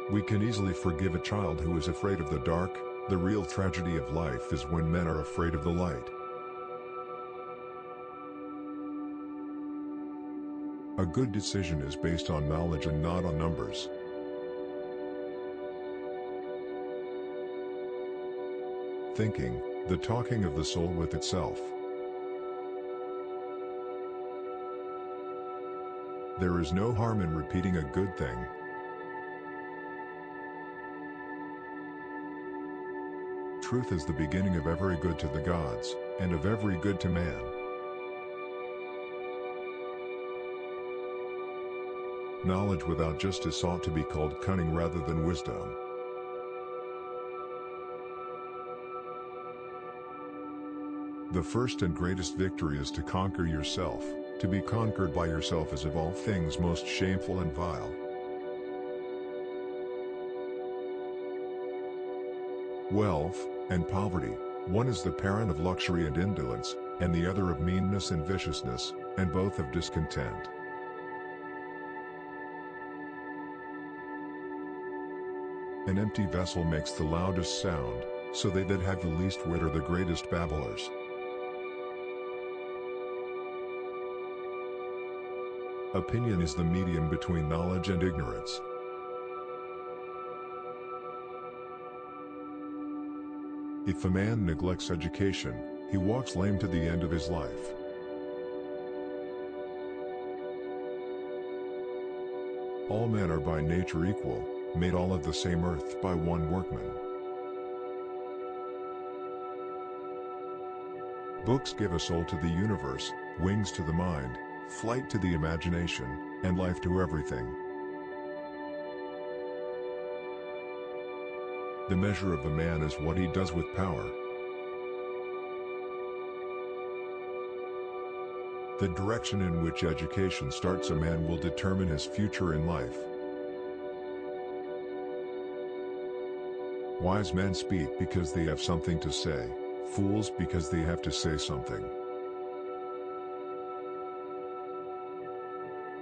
We can easily forgive a child who is afraid of the dark. The real tragedy of life is when men are afraid of the light. A good decision is based on knowledge and not on numbers. Thinking, the talking of the soul with itself. There is no harm in repeating a good thing. Truth is the beginning of every good to the gods, and of every good to man. Knowledge without justice ought to be called cunning rather than wisdom. The first and greatest victory is to conquer yourself. To be conquered by yourself is of all things most shameful and vile. Wealth and poverty, one is the parent of luxury and indolence, and the other of meanness and viciousness, and both of discontent. An empty vessel makes the loudest sound, so they that have the least wit are the greatest babblers. Opinion is the medium between knowledge and ignorance. If a man neglects education, he walks lame to the end of his life. All men are by nature equal, made all of the same earth by one workman. Books give a soul to the universe, wings to the mind, flight to the imagination, and life to everything. The measure of the man is what he does with power. The direction in which education starts a man will determine his future in life. Wise men speak because they have something to say, fools because they have to say something.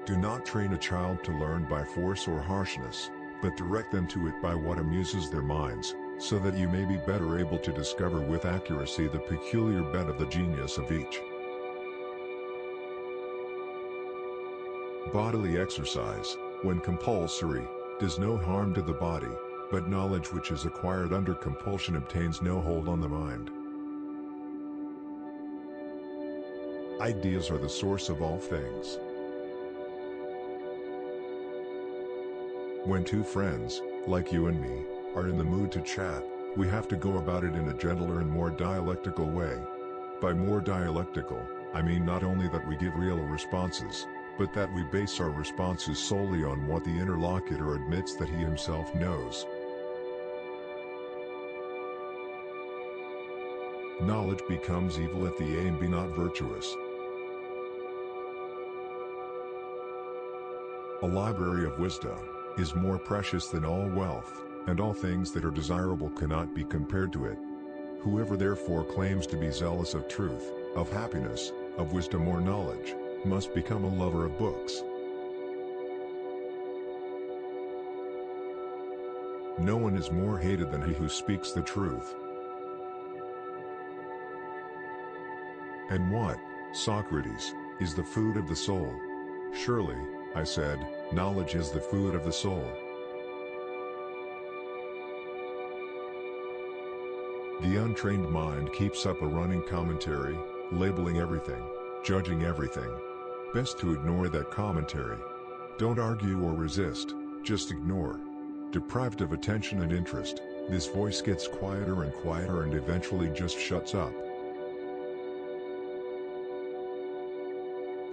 Do not train a child to learn by force or harshness, but direct them to it by what amuses their minds, so that you may be better able to discover with accuracy the peculiar bent of the genius of each. Bodily exercise, when compulsory, does no harm to the body, but knowledge which is acquired under compulsion obtains no hold on the mind. Ideas are the source of all things. When two friends, like you and me, are in the mood to chat, we have to go about it in a gentler and more dialectical way. By more dialectical, I mean not only that we give real responses, but that we base our responses solely on what the interlocutor admits that he himself knows. Knowledge becomes evil if the aim be not virtuous. A library of wisdom is more precious than all wealth, and all things that are desirable cannot be compared to it. Whoever therefore claims to be zealous of truth, of happiness, of wisdom or knowledge, must become a lover of books. No one is more hated than he who speaks the truth. And what, Socrates, is the food of the soul? Surely, I said, knowledge is the food of the soul. The untrained mind keeps up a running commentary, labeling everything, judging everything. Best to ignore that commentary. Don't argue or resist, just ignore. Deprived of attention and interest, this voice gets quieter and quieter and eventually just shuts up.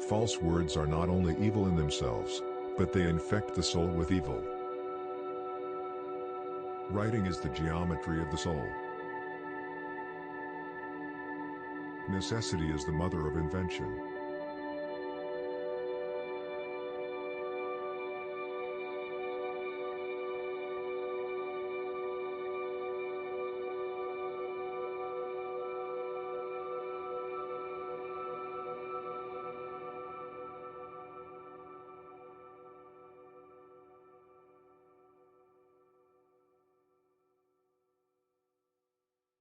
False words are not only evil in themselves, but they infect the soul with evil. Writing is the geometry of the soul. Necessity is the mother of invention.